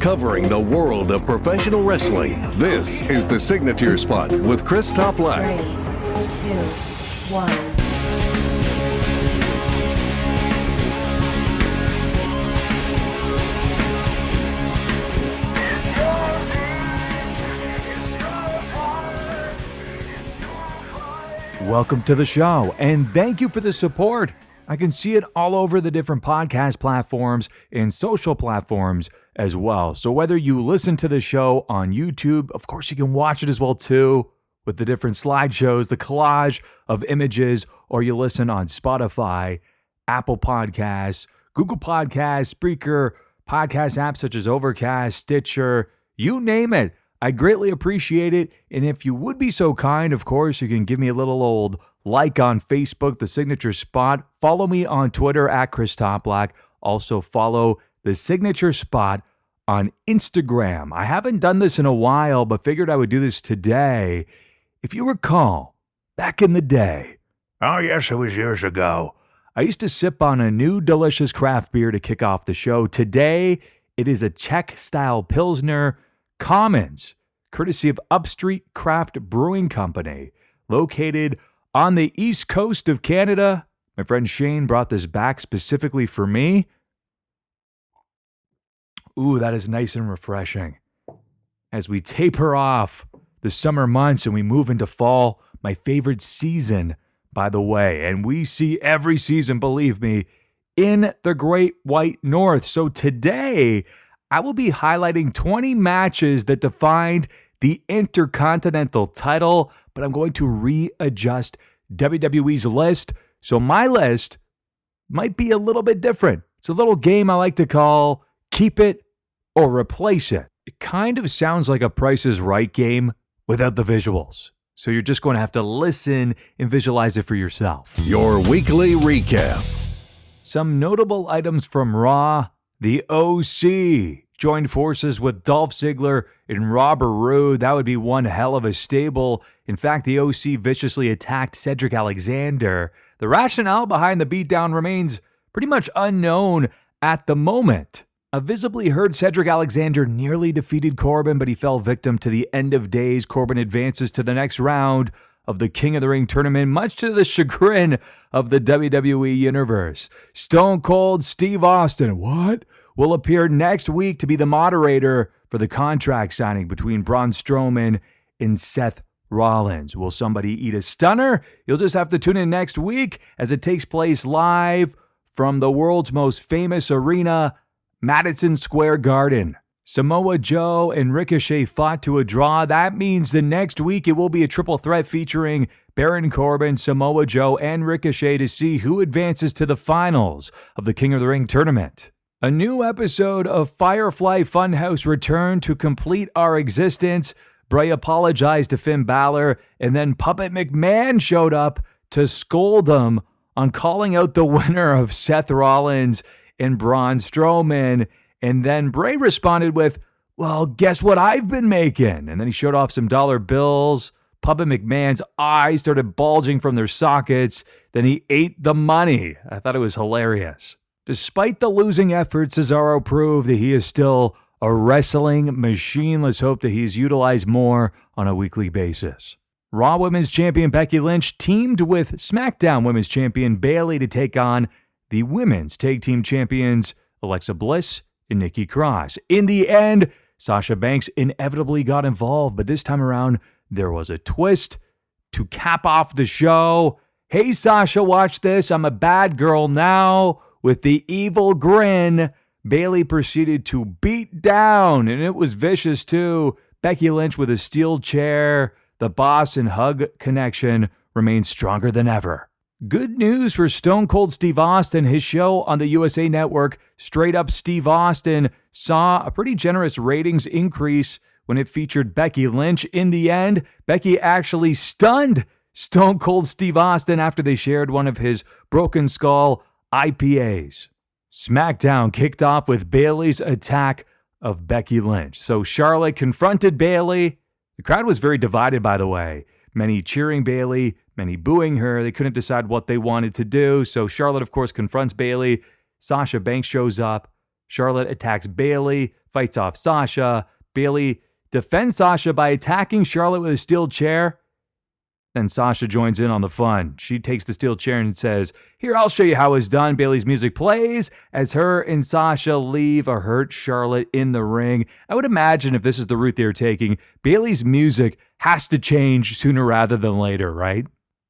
covering the world of professional wrestling. This is the Signature Spot with Chris Toplack. 3, 2, 1. Welcome to the show, and thank you for the support. I can see it all over the different podcast platforms and social platforms as well. So whether you listen to the show on YouTube, of course you can watch it as well too, with the different slideshows, the collage of images, or you listen on Spotify, Apple Podcasts, Google Podcasts, Spreaker, podcast apps such as Overcast, Stitcher, you name it. I greatly appreciate it, and if you would be so kind, of course, you can give me a little old like on Facebook, The Signature Spot. Follow me on Twitter at Chris Toplack. Also follow The Signature Spot on Instagram. I haven't done this in a while, but figured I would do this today. If you recall, back in the day, oh yes, it was years ago, I used to sip on a new delicious craft beer to kick off the show. Today, it is a Czech-style Pilsner, Commons, courtesy of Upstreet Craft Brewing Company, located on the east coast of Canada. My friend Shane brought this back specifically for me. Ooh, that is nice and refreshing. As we taper off the summer months and we move into fall, my favorite season, by the way, and we see every season, believe me, in the Great White North. So today, I will be highlighting 20 matches that defined the Intercontinental Title, but I'm going to readjust WWE's list. So my list might be a little bit different. It's a little game I like to call Keep It or Replace It. It kind of sounds like a Price is Right game without the visuals. So you're just going to have to listen and visualize it for yourself. Your weekly recap. Some notable items from Raw. The OC joined forces with Dolph Ziggler and Robert Roode. That would be one hell of a stable. In fact, the OC viciously attacked Cedric Alexander. The rationale behind the beatdown remains pretty much unknown at the moment. A visibly hurt Cedric Alexander nearly defeated Corbin, but he fell victim to the end of days. Corbin advances to the next round of the King of the Ring tournament, much to the chagrin of the WWE Universe. Stone Cold Steve Austin, will appear next week to be the moderator for the contract signing between Braun Strowman and Seth Rollins. Will somebody eat a stunner? You'll just have to tune in next week as it takes place live from the world's most famous arena, Madison Square Garden. Samoa Joe and Ricochet fought to a draw. That means the next week it will be a triple threat featuring Baron Corbin, Samoa Joe, and Ricochet to see who advances to the finals of the King of the Ring tournament. A new episode of Firefly Funhouse returned to complete our existence. Bray apologized to Finn Balor, and then Puppet McMahon showed up to scold him on calling out the winner of Seth Rollins and Braun Strowman. And then Bray responded with, well, guess what I've been making? And then he showed off some dollar bills. Puppet McMahon's eyes started bulging from their sockets. Then he ate the money. I thought it was hilarious. Despite the losing effort, Cesaro proved that he is still a wrestling machine. Let's hope that he's utilized more on a weekly basis. Raw Women's Champion Becky Lynch teamed with SmackDown Women's Champion Bayley to take on the Women's Tag Team Champions Alexa Bliss and Nikki Cross. In the end, Sasha Banks inevitably got involved, but this time around, there was a twist to cap off the show. Hey, Sasha, watch this. I'm a bad girl now. With the evil grin, Bayley proceeded to beat down, and it was vicious too, Becky Lynch with a steel chair. The boss and hug connection remains stronger than ever. Good news for Stone Cold Steve Austin. His show on the USA Network, Straight Up Steve Austin, saw a pretty generous ratings increase when it featured Becky Lynch. In the end, Becky actually stunned Stone Cold Steve Austin after they shared one of his Broken Skull IPAs. SmackDown kicked off with Bayley's attack of Becky Lynch. So Charlotte confronted Bayley. The crowd was very divided, by the way. Many cheering Bayley, many booing her. They couldn't decide what they wanted to do. So Charlotte, of course, confronts Bayley. Sasha Banks shows up. Charlotte attacks Bayley, fights off Sasha. Bayley defends Sasha by attacking Charlotte with a steel chair. Then Sasha joins in on the fun. She takes the steel chair and says, "Here, I'll show you how it's done." Bayley's music plays as her and Sasha leave a hurt Charlotte in the ring. I would imagine if this is the route they're taking, Bayley's music has to change sooner rather than later, right?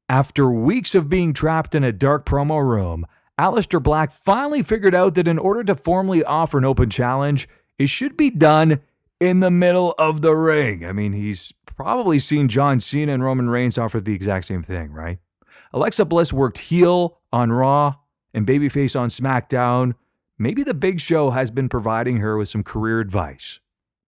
After weeks of being trapped in a dark promo room, Aleister Black finally figured out that in order to formally offer an open challenge, it should be done in the middle of the ring. I mean, he's probably seen John Cena and Roman Reigns offer the exact same thing, right? Alexa Bliss worked heel on Raw and babyface on SmackDown. Maybe the Big Show has been providing her with some career advice.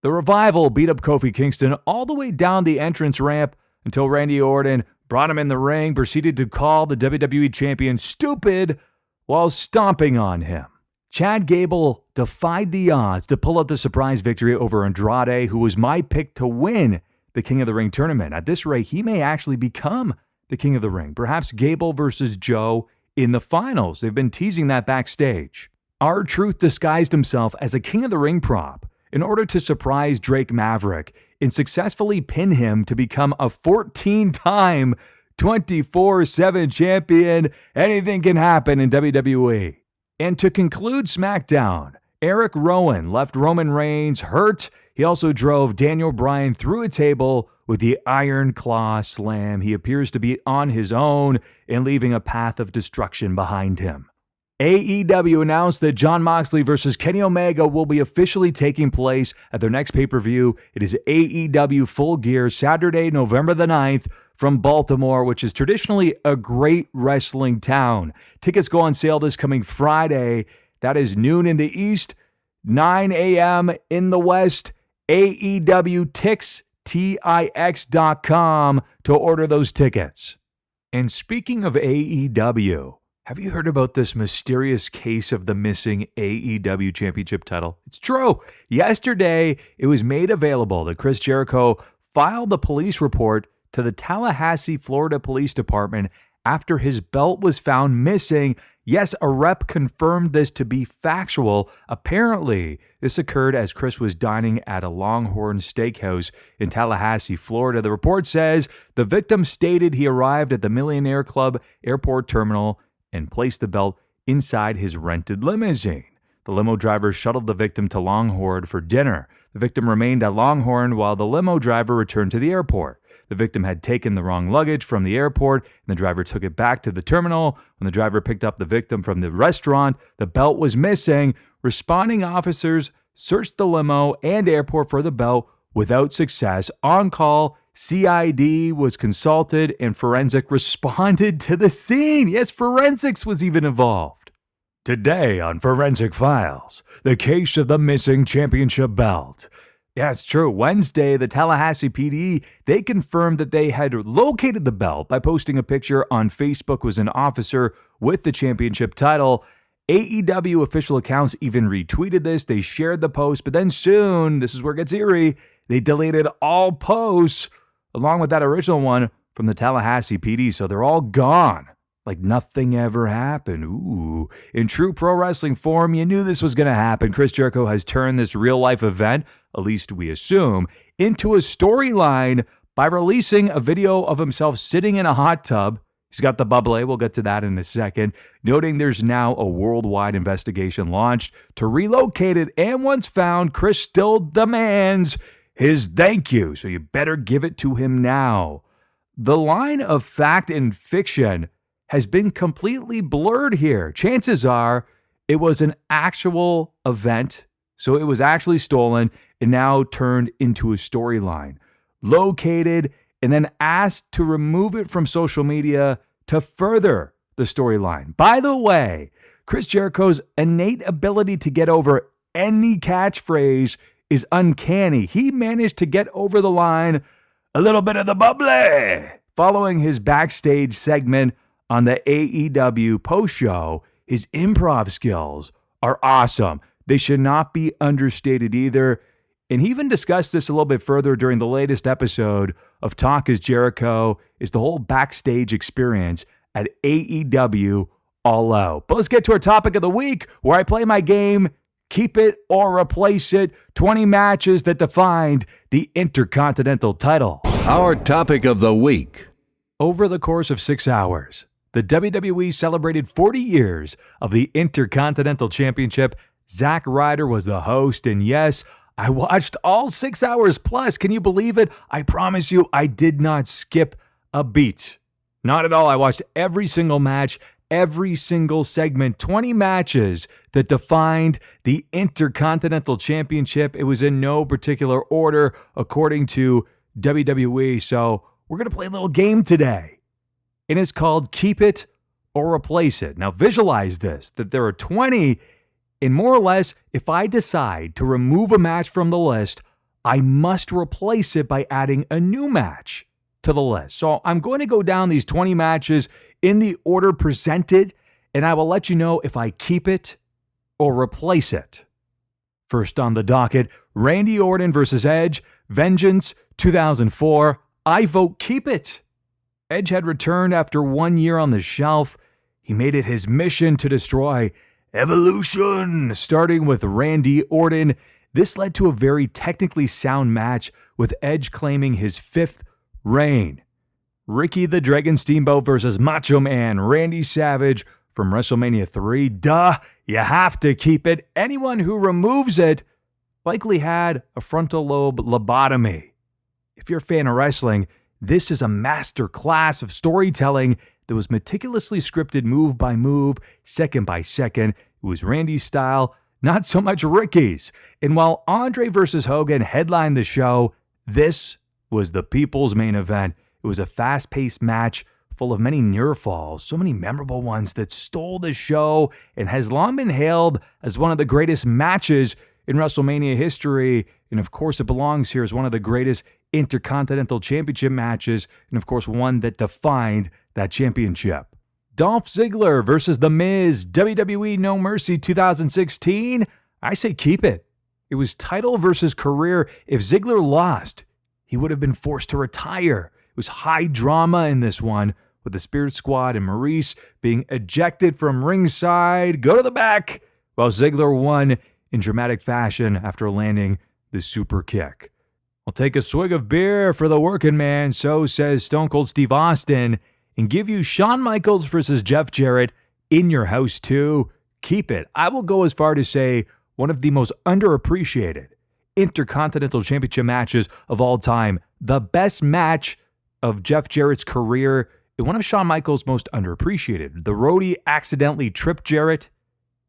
The Revival beat up Kofi Kingston all the way down the entrance ramp until Randy Orton brought him in the ring, proceeded to call the WWE Champion stupid while stomping on him. Chad Gable defied the odds to pull out the surprise victory over Andrade, who was my pick to win the King of the Ring tournament. At this rate, he may actually become the King of the Ring. Perhaps Gable versus Joe in the finals. They've been teasing that backstage. R-Truth disguised himself as a King of the Ring prop in order to surprise Drake Maverick and successfully pin him to become a 14-time 24/7 champion. Anything can happen in WWE. And to conclude SmackDown, Eric Rowan left Roman Reigns hurt. He also drove Daniel Bryan through a table with the Iron Claw Slam. He appears to be on his own and leaving a path of destruction behind him. AEW announced that Jon Moxley versus Kenny Omega will be officially taking place at their next pay-per-view. It is AEW Full Gear, Saturday, November the 9th, from Baltimore, which is traditionally a great wrestling town. Tickets go on sale this coming Friday. That is noon in the East, 9 a.m. in the West. AEW Tix, TIX.com to order those tickets. And speaking of AEW, have you heard about this mysterious case of the missing AEW Championship title? It's true. Yesterday, it was made available that Chris Jericho filed a police report to the Tallahassee, Florida Police Department after his belt was found missing. Yes, a rep confirmed this to be factual. Apparently, this occurred as Chris was dining at a Longhorn Steakhouse in Tallahassee, Florida. The report says the victim stated he arrived at the Millionaire Club airport terminal and placed the belt inside his rented limousine. The limo driver shuttled the victim to Longhorn for dinner. The victim remained at Longhorn while the limo driver returned to the airport. The victim had taken the wrong luggage from the airport, and the driver took it back to the terminal. When the driver picked up the victim from the restaurant, the belt was missing. Responding officers searched the limo and airport for the belt without success. On call, CID was consulted, and forensic responded to the scene. Yes, forensics was even involved. Today on Forensic Files, the case of the missing championship belt. Yeah, it's true. Wednesday, the Tallahassee PD, they confirmed that they had located the belt by posting a picture on Facebook was an officer with the championship title. AEW official accounts even retweeted this. They shared the post, but then soon, this is where it gets eerie, they deleted all posts along with that original one from the Tallahassee PD. So they're all gone. Like nothing ever happened. Ooh. In true pro wrestling form, you knew this was going to happen. Chris Jericho has turned this real-life event, at least we assume, into a storyline by releasing a video of himself sitting in a hot tub. He's got the bubbly. We'll get to that in a second. Noting there's now a worldwide investigation launched to relocate it. And once found, Chris still demands his thank you. So you better give it to him now. The line of fact and fiction has been completely blurred here. Chances are it was an actual event, so it was actually stolen and now turned into a storyline. Located and then asked to remove it from social media to further the storyline. By the way, Chris Jericho's innate ability to get over any catchphrase is uncanny. He managed to get over the line a little bit of the bubbly following his backstage segment on the AEW post-show. His improv skills are awesome. They should not be understated either. And he even discussed this a little bit further during the latest episode of Talk is Jericho, is the whole backstage experience at AEW All Out. But let's get to our topic of the week, where I play my game, Keep it or replace it. 20 matches that defined the Intercontinental title. Our topic of the week. Over the course of 6 hours, the WWE celebrated 40 years of the Intercontinental Championship. Zack Ryder was the host, and yes, I watched all 6 hours plus. Can you believe it? I promise you, I did not skip a beat. Not at all. I watched every single match, every single segment, 20 matches that defined the Intercontinental Championship. It was in no particular order according to WWE. So we're going to play a little game today. And it's called Keep It or Replace It. Now visualize this, that there are 20, and more or less, if I decide to remove a match from the list, I must replace it by adding a new match to the list. So I'm going to go down these 20 matches in the order presented, and I will let you know if I keep it or replace it. First on the docket, Randy Orton versus Edge, Vengeance 2004. I vote keep it. Edge had returned after 1 year on the shelf. He made it his mission to destroy Evolution, starting with Randy Orton. This led to a very technically sound match with Edge claiming his 5th reign. Ricky the Dragon Steamboat versus Macho Man Randy Savage from WrestleMania 3. Duh, you have to keep it. Anyone who removes it likely had a frontal lobe lobotomy. If you're a fan of wrestling, this is a master class of storytelling that was meticulously scripted move by move, second by second. It was Randy's style, not so much Ricky's. And while Andre versus Hogan headlined the show, this was the people's main event. It was a fast-paced match full of many near falls, so many memorable ones that stole the show and has long been hailed as one of the greatest matches in WrestleMania history. And of course, it belongs here as one of the greatest Intercontinental Championship matches, and of course, one that defined that championship. Dolph Ziggler versus The Miz, WWE No Mercy 2016. I say keep it. It was title versus career. If Ziggler lost, he would have been forced to retire. It was high drama in this one, with the Spirit Squad and Maurice being ejected from ringside. Go to the back, while Ziggler won in dramatic fashion after landing the super kick. I'll take a swig of beer for the working man, so says Stone Cold Steve Austin, and give you Shawn Michaels versus Jeff Jarrett in your house too. Keep it. I will go as far to say one of the most underappreciated Intercontinental Championship matches of all time. The best match of Jeff Jarrett's career, and one of Shawn Michaels' most underappreciated. The roadie accidentally tripped Jarrett.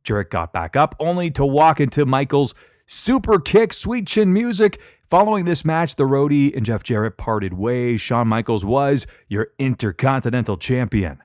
Jarrett got back up only to walk into Michaels' super kick, sweet chin music. Following this match, the roadie and Jeff Jarrett parted ways. Shawn Michaels was your Intercontinental Champion.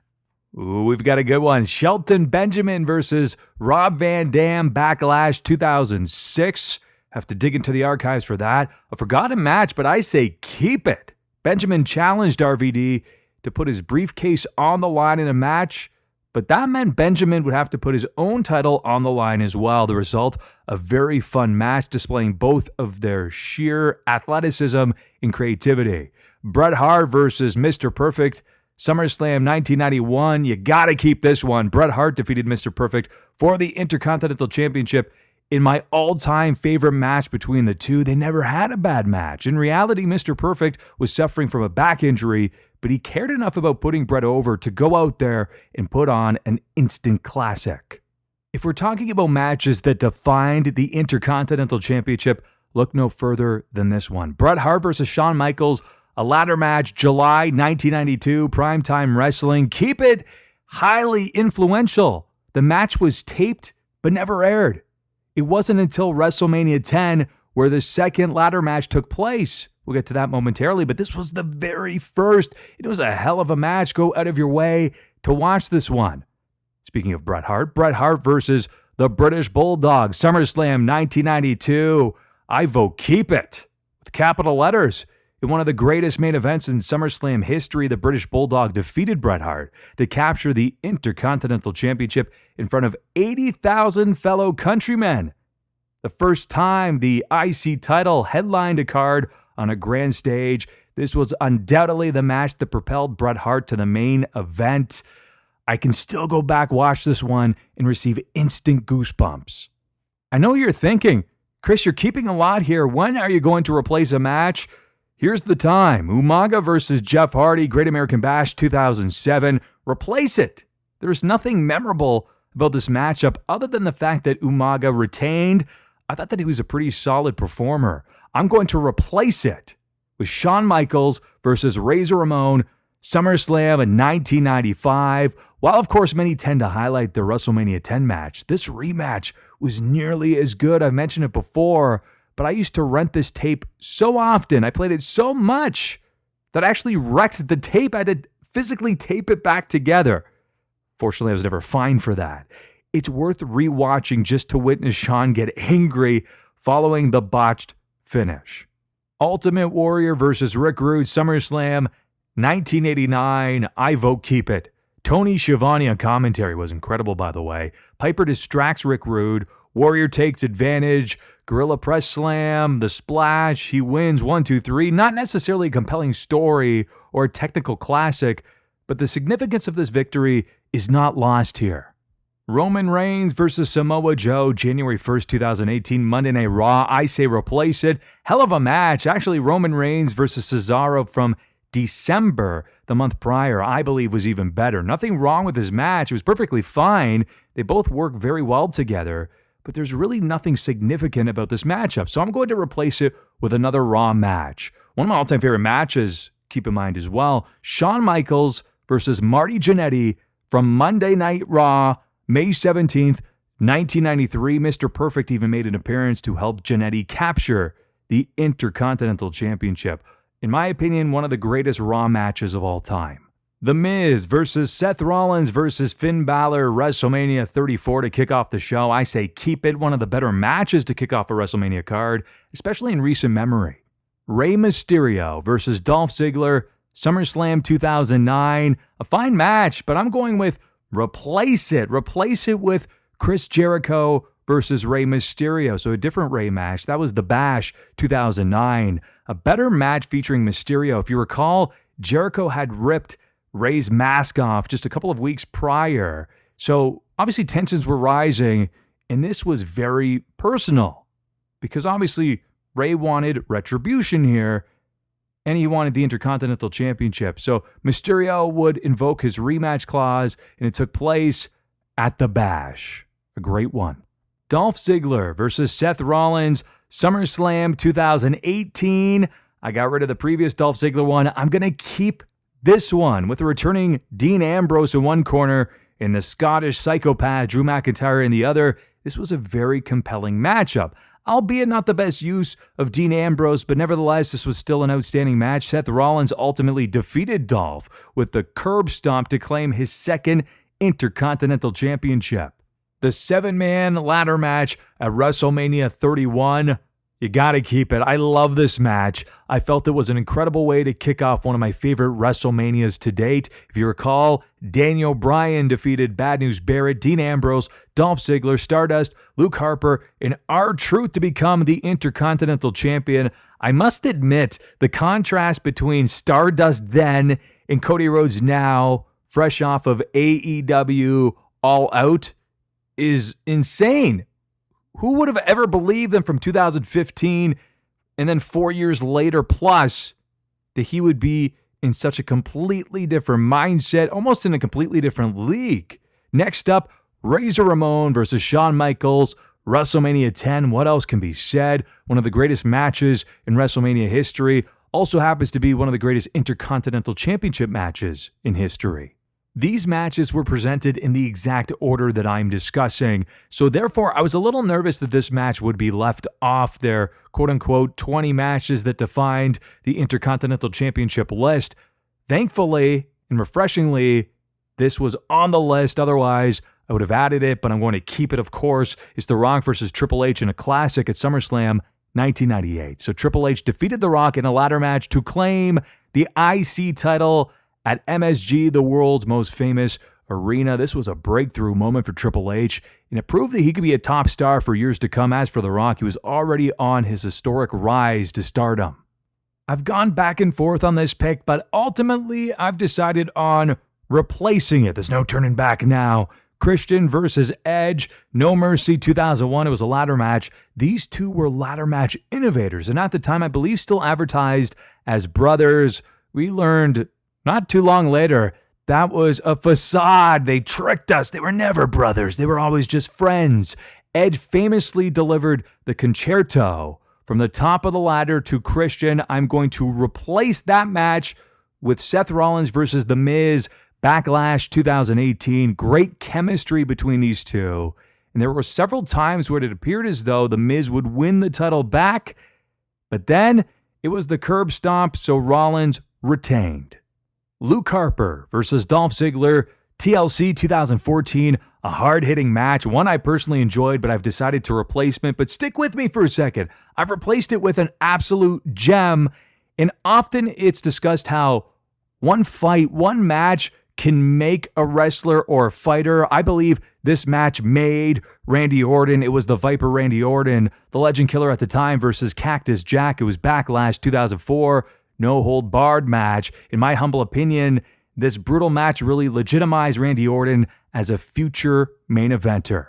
Ooh, we've got a good one. Shelton Benjamin versus Rob Van Dam, Backlash 2006. Have to dig into the archives for that. A forgotten match, but I say keep it. Benjamin challenged RVD to put his briefcase on the line in a match, but that meant Benjamin would have to put his own title on the line as well. The result, a very fun match displaying both of their sheer athleticism and creativity. Bret Hart versus Mr. Perfect, SummerSlam 1991. You got to keep this one. Bret Hart defeated Mr. Perfect for the Intercontinental Championship in my all-time favorite match between the two. They never had a bad match. In reality, Mr. Perfect was suffering from a back injury, but he cared enough about putting Bret over to go out there and put on an instant classic. If we're talking about matches that defined the Intercontinental Championship, look no further than this one. Bret Hart versus Shawn Michaels, a ladder match, July 1992, primetime wrestling. Keep it. Highly influential. The match was taped but never aired. It wasn't until WrestleMania 10 where the second ladder match took place. We'll get to that momentarily, but this was the very first. It was a hell of a match. Go out of your way to watch this one. Speaking of Bret Hart versus the British Bulldog, SummerSlam 1992. I vote keep it with capital letters. In one of the greatest main events in SummerSlam history, the British Bulldog defeated Bret Hart to capture the Intercontinental Championship in front of 80,000 fellow countrymen. The first time the IC title headlined a card on a grand stage. This was undoubtedly the match that propelled Bret Hart to the main event. I can still go back, watch this one, and receive instant goosebumps. I know you're thinking, Chris, you're keeping a lot here. When are you going to replace a match? Here's the time. Umaga versus Jeff Hardy, Great American Bash 2007. Replace it. There's nothing memorable about this matchup other than the fact that Umaga retained. I thought that he was a pretty solid performer. I'm going to replace it with Shawn Michaels versus Razor Ramon, SummerSlam in 1995. While, of course, many tend to highlight the WrestleMania 10 match, this rematch was nearly as good. I've mentioned it before, but I used to rent this tape so often. I played it so much that I actually wrecked the tape. I had to physically tape it back together. Fortunately, I was never fined for that. It's worth rewatching just to witness Shawn get angry following the botched finish. Ultimate Warrior versus Rick Rude, SummerSlam 1989. I vote keep it. Tony Schiavone on commentary was incredible, by the way. Piper distracts Rick Rude. Warrior takes advantage. Gorilla press slam. The splash. He wins 1, 2, 3. Not necessarily a compelling story or a technical classic, but the significance of this victory is not lost here. Roman Reigns versus Samoa Joe, January 1st, 2018, Monday Night Raw. I say replace it. Hell of a match. Actually, Roman Reigns versus Cesaro from December, the month prior, I believe was even better. Nothing wrong with this match. It was perfectly fine. They both work very well together, but there's really nothing significant about this matchup. So I'm going to replace it with another Raw match. One of my all-time favorite matches, keep in mind as well, Shawn Michaels versus Marty Jannetty from Monday Night Raw, May 17th, 1993. Mr. Perfect even made an appearance to help Jannetty capture the Intercontinental Championship. In my opinion, one of the greatest Raw matches of all time. The Miz versus Seth Rollins versus Finn Balor, WrestleMania 34 to kick off the show. I say keep it. One of the better matches to kick off a WrestleMania card, especially in recent memory. Rey Mysterio versus Dolph Ziggler, SummerSlam 2009. A fine match, but I'm going with replace it. Replace it with Chris Jericho versus Rey Mysterio. So a different Rey match. That was the Bash 2009. A better match featuring Mysterio. If you recall, Jericho had ripped Rey's mask off just a couple of weeks prior. So obviously tensions were rising, and this was very personal because obviously Rey wanted retribution here, and he wanted the Intercontinental Championship. So Mysterio would invoke his rematch clause, and it took place at the Bash. A great one. Dolph Ziggler versus Seth Rollins, SummerSlam 2018. I got rid of the previous Dolph Ziggler one. I'm going to keep this one with the returning Dean Ambrose in one corner and the Scottish psychopath Drew McIntyre in the other. This was a very compelling matchup. Albeit not the best use of Dean Ambrose, but nevertheless, this was still an outstanding match. Seth Rollins ultimately defeated Dolph with the curb stomp to claim his second Intercontinental Championship. The 7-man ladder match at WrestleMania 31. You gotta keep it. I love this match. I felt it was an incredible way to kick off one of my favorite WrestleManias to date. If you recall, Daniel Bryan defeated Bad News Barrett, Dean Ambrose, Dolph Ziggler, Stardust, Luke Harper, and R-Truth to become the Intercontinental Champion. I must admit, the contrast between Stardust then and Cody Rhodes now, fresh off of AEW All Out, is insane. Who would have ever believed them from 2015 and then 4 years later plus that he would be in such a completely different mindset, almost in a completely different league? Next up, Razor Ramon versus Shawn Michaels, WrestleMania 10. What else can be said? One of the greatest matches in WrestleMania history. Also happens to be one of the greatest Intercontinental Championship matches in history. These matches were presented in the exact order that I'm discussing, so therefore I was a little nervous that this match would be left off their quote-unquote 20 matches that defined the Intercontinental Championship list. Thankfully and refreshingly, this was on the list. Otherwise, I would have added it, but I'm going to keep it, of course. It's The Rock versus Triple H in a classic at SummerSlam 1998. So Triple H defeated The Rock in a ladder match to claim the IC title at MSG, the world's most famous arena. This was a breakthrough moment for Triple H, and it proved that he could be a top star for years to come. As for The Rock, he was already on his historic rise to stardom. I've gone back and forth on this pick, but ultimately I've decided on replacing it. There's no turning back now. Christian versus Edge, No Mercy 2001. It was a ladder match. These two were ladder match innovators, and at the time, I believe still advertised as brothers. We learned not too long later that was a facade. They tricked us. They were never brothers. They were always just friends. Edge famously delivered the concerto from the top of the ladder to Christian. I'm going to replace that match with Seth Rollins versus The Miz, Backlash 2018. Great chemistry between these two. And there were several times where it appeared as though The Miz would win the title back, but then it was the curb stomp, so Rollins retained. Luke Harper versus Dolph Ziggler, TLC 2014, a hard-hitting match, one I personally enjoyed, but I've decided to replace it. But stick with me for a second. I've replaced it with an absolute gem, and often it's discussed how one fight, one match can make a wrestler or a fighter. I believe this match made Randy Orton. It was the Viper Randy Orton, the legend killer at the time, versus Cactus Jack. It was Backlash 2004, no-hold-barred match. In my humble opinion, this brutal match really legitimized Randy Orton as a future main eventer.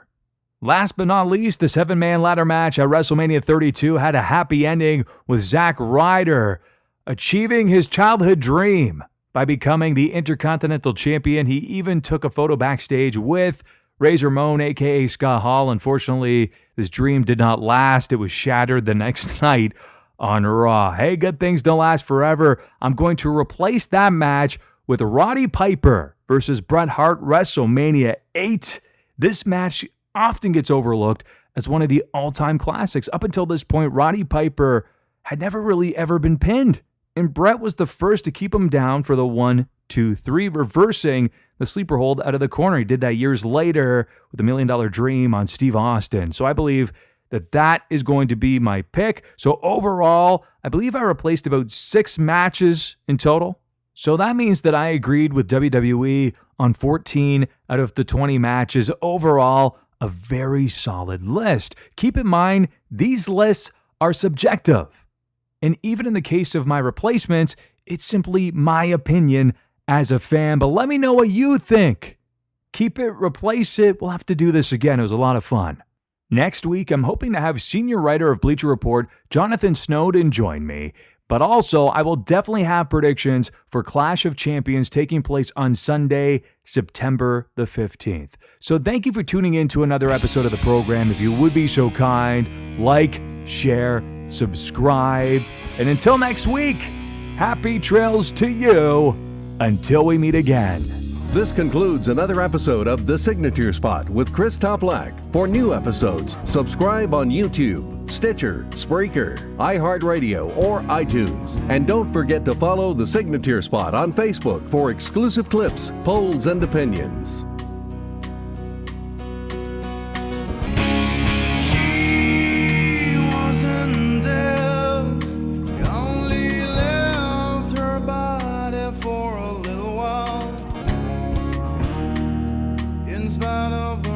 Last but not least, the 7-man ladder match at WrestleMania 32 had a happy ending with Zack Ryder achieving his childhood dream by becoming the Intercontinental Champion. He even took a photo backstage with Razor Ramon, a.k.a. Scott Hall. Unfortunately, this dream did not last. It was shattered the next night on Raw. Hey, good things don't last forever. I'm going to replace that match with Roddy Piper versus Bret Hart, WrestleMania 8. This match often gets overlooked as one of the all-time classics. Up until this point, Roddy Piper had never really ever been pinned, and Bret was the first to keep him down for the 1, 2, 3, reversing the sleeper hold out of the corner. He did that years later with the $1 Million Dream on Steve Austin. So I believe that is going to be my pick. So overall, I believe I replaced about 6 matches in total. So that means that I agreed with WWE on 14 out of the 20 matches. Overall, a very solid list. Keep in mind, these lists are subjective. And even in the case of my replacements, it's simply my opinion as a fan. But let me know what you think. Keep it, replace it. We'll have to do this again. It was a lot of fun. Next week, I'm hoping to have senior writer of Bleacher Report, Jonathan Snowden, join me. But also, I will definitely have predictions for Clash of Champions taking place on Sunday, September the 15th. So thank you for tuning in to another episode of the program. If you would be so kind, like, share, subscribe. And until next week, happy trails to you until we meet again. This concludes another episode of The Signature Spot with Chris Toplack. For new episodes, subscribe on YouTube, Stitcher, Spreaker, iHeartRadio, or iTunes. And don't forget to follow The Signature Spot on Facebook for exclusive clips, polls, and opinions. She wasn't dead, only left her body for a little while. In spite of the